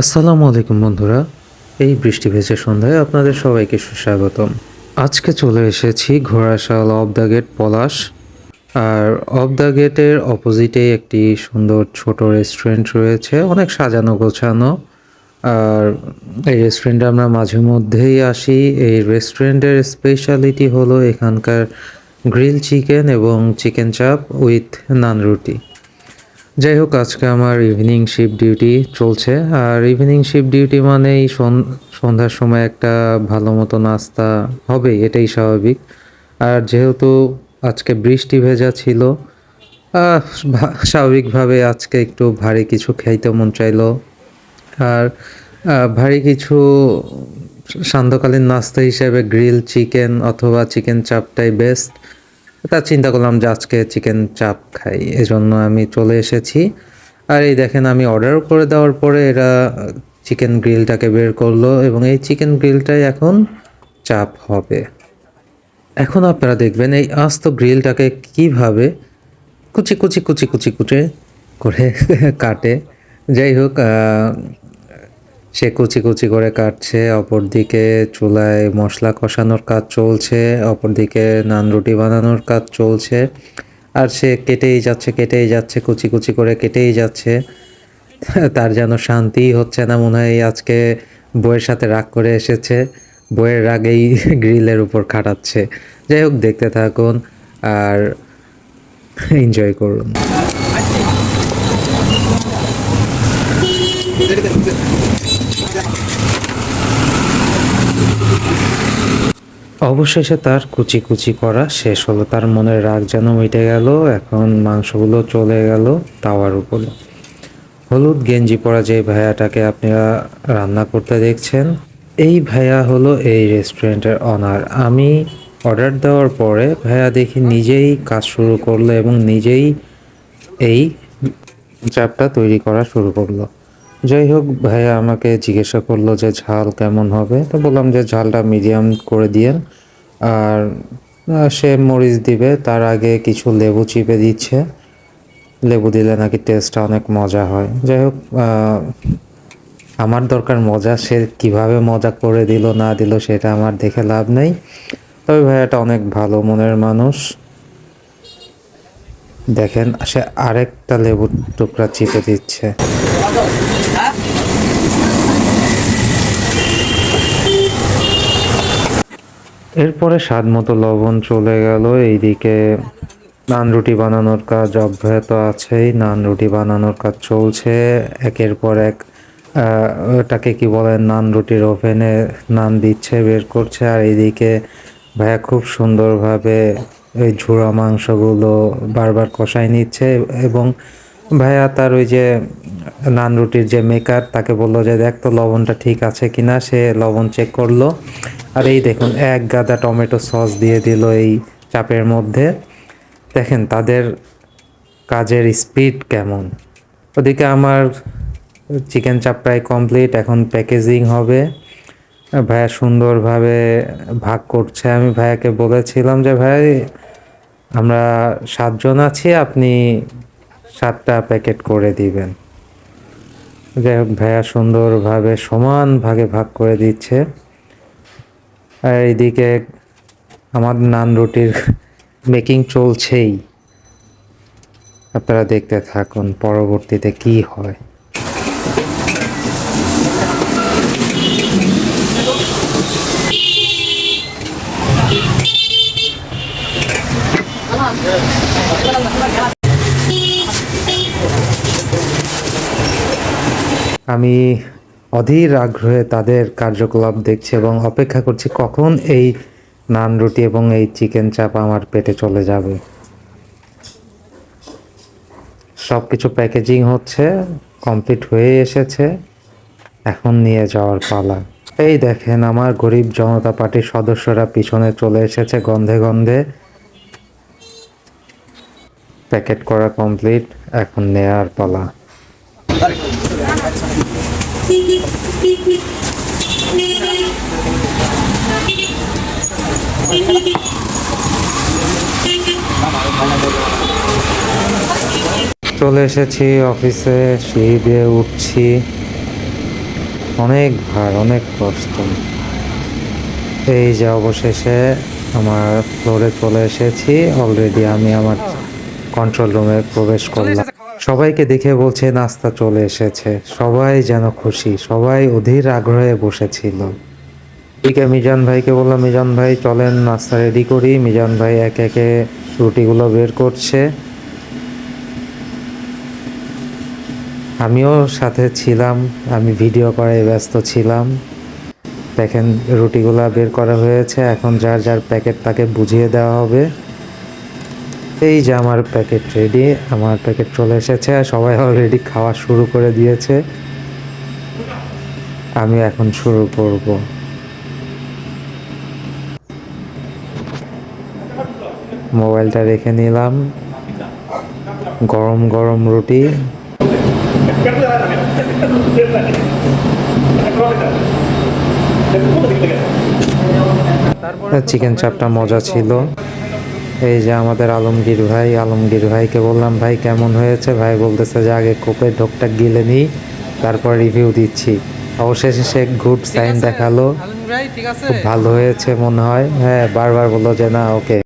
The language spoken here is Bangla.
আসসালামু আলাইকুম বন্ধুরা। এই বৃষ্টি ভেজা সন্ধ্যায় আপনাদের সবাইকে সুস্বাগতম। আজকে চলে এসেছি Ghorashal off the gate Palash. আর অফ দ্য গেটের অপোজিটেই একটি সুন্দর ছোট রেস্টুরেন্ট রয়েছে, অনেক সাজানো গোছানো। আর এই রেস্টুরেন্টে আমরা মাঝে মধ্যেই আসি। এই রেস্টুরেন্টের স্পেশালিটি হলো এখানকার গ্রিল চিকেন এবং চিকেন চাপ উইথ নান রুটি। যাই হোক, আজকে আমার ইভিনিং শিফট ডিউটি চলছে। আর ইভিনিং শিফট ডিউটি মানেই সন্ধ্যার সময় একটা ভালো মতো নাস্তা হবে, এটাই স্বাভাবিক। আর যেহেতু আজকে বৃষ্টি ভেজা ছিল, স্বাভাবিকভাবে আজকে একটু ভারী কিছু খাইতে মন চাইলো। আর ভারী কিছু সান্ধ্যকালীন নাস্তা হিসেবে গ্রিল চিকেন অথবা চিকেন চাপটাই বেস্ট। তা চিন্তা করলাম যে আজকে চিকেন চাপ খাই, এজন্য আমি চলে এসেছি। আর এই দেখেন, আমি অর্ডার করে দেওয়ার পরে এরা চিকেন গ্রিলটাকে বের করলো এবং এই চিকেন গ্রিলটাই এখন চাপ হবে। এখন আপনারা দেখবেন এই আস্ত গ্রিলটাকে কিভাবে কুচি কুচি কুচি কুচি কুচি করে কাটে। যাই হোক, সে কুচি কুচি করে কাটছে, অপরদিকে চুলায় মশলা কষানোর কাজ চলছে, অপরদিকে নান রুটি বানানোর কাজ চলছে। আর সে কেটেই যাচ্ছে কুচি কুচি করে কেটেই যাচ্ছে। তার যেন শান্তিই হচ্ছে না, মনে হয় আজকে বইয়ের সাথে রাগ করে এসেছে, বইয়ের রাগেই গ্রিলের উপর খাটাচ্ছে। যাই হোক, দেখতে থাকুন আর এনজয় করুন। অবশেষে তার কুচি কুচি করা শেষ হলো, তার মনের রাগ যেন মিটে গেল। এখন মাংসগুলো চলে গেল তাওয়ার উপরে। হলুদ গেঞ্জি পরা যে ভাইয়াটাকে আপনারা রান্না করতে দেখছেন, এই ভাইয়া হলো এই রেস্টুরেন্টের অনার। আমি অর্ডার দেওয়ার পরে ভাইয়া দেখি নিজেই কাজ শুরু করলো এবং নিজেই এই চাপটা তৈরি করা শুরু করলো। যাই হোক, ভাইয়া আমাকে জিজ্ঞাসা করলো যে ঝাল কেমন হবে, তো বললাম যে ঝালটা মিডিয়াম করে দিয়েন। আর সে মরিচ দিবে, তার আগে কিছু লেবু চিপে দিচ্ছে। লেবু দিলে নাকি টেস্টটা অনেক মজা হয়। যাই হোক, আমার দরকার মজা, সে কিভাবে মজা করে দিল না দিল সেটা আমার দেখে লাভ নেই। তবে ভাইয়াটা অনেক ভালো মনের মানুষ। দেখেন, সে আরেকটা লেবুর টুকরা চিপে দিচ্ছে। এরপরে স্বাদ মতো লবণ চলে গেল। এইদিকে নান রুটি বানানোর কাজ অব্যাহত আছেই, নান রুটি বানানোর কাজ চলছে একের পর এক। ওটাকে কি বলে, নান রুটির ওভেনে নান দিচ্ছে, বের করছে। আর এইদিকে ভাইয়া খুব সুন্দরভাবে ওই ঝুড়া মাংসগুলো বারবার কষাই নিচ্ছে এবং ভাইয়া তার ওই যে নান রুটির যে মেকার, তাকে বললো যে দেখ তো লবণটা ঠিক আছে কিনা। সে লবণ চেক করলো। আর এই দেখুন, এক গাদা টমেটো সস দিয়ে দিল এই চাপের মধ্যে। দেখেন তাদের কাজের স্পিড কেমন। ওদিকে আমার চিকেন চাপ প্রায় কমপ্লিট, এখন প্যাকেজিং হবে। ভাইয়া সুন্দরভাবে ভাগ করছে। আমি ভাইয়াকে বলেছিলাম যে ভাই, আমরা 7 জন আছি, আপনি 7টা প্যাকেট করে দিবেন। যাই হোক, ভাইয়া সুন্দরভাবে সমান ভাগে ভাগ করে দিচ্ছে। আর এইদিকে আমার নান রুটির মেকিং চলছেই। আপনারা দেখতে থাকুন পরবর্তীতে কি হয়। আমি অধীর আগ্রহে তাদের কার্যকলাপ দেখছি এবং অপেক্ষা করছি কখন এই নান রুটি এবং এই চিকেন চাপ আমার পেটে চলে যাবে। সব কিছু প্যাকেজিং হচ্ছে, কমপ্লিট হয়ে এসেছে, এখন নিয়ে যাওয়ার পালা। এই দেখেন, আমার গরিব জনতা পার্টির সদস্যরা পিছনে চলে এসেছে গন্ধে গন্ধে। প্যাকেট করা কমপ্লিট, এখন নেয়ার পালা। চলে এসেছি অফিসে, সিঁড়ি দিয়ে উঠছি। অনেক ভার, অনেক কষ্ট। এই যে অবশেষে আমার ফ্লোরে চলে এসেছি। অলরেডি আমি আমার কন্ট্রোল রুমে প্রবেশ করলাম। সবাইকে দেখে বলছে নাস্তা চলে এসেছে। সবাই যেন খুশি, সবাই অধীর আগ্রহে বসেছিল। এদিকে মিজান ভাইকে বললাম, মিজান ভাই চলেন নাস্তা রেডি করি। মিজান ভাই একে একে রুটিগুলো বের করছে। আমিও সাথে ছিলাম, আমি ভিডিও করায় ব্যস্ত ছিলাম। দেখেন রুটিগুলা বের করা হয়েছে, এখন যার যার প্যাকেট তাকে বুঝিয়ে দেওয়া হবে। এই যে আমার প্যাকেট রেডি, আমার প্যাকেট চলে এসেছে, সবাই অলরেডি খাওয়া শুরু করে দিয়েছে। আমি এখন শুরু করব। মোবাইলটা রেখে নিলাম। গরম গরম রুটি। চিকেন চাপটা মজা ছিল। এই যে আমাদের আলমগীর ভাই, আলমগীর ভাইকে বললাম ভাই কেমন হয়েছে, ভাই বলতেছে যে আগে কোপের ঢোকটা গিলে নিই, তারপর রিভিউ দিচ্ছি। অবশেষে সে গুড সাইন দেখালো, খুব ভালো হয়েছে মনে হয়। হ্যাঁ, বারবার বললো যে না ওকে।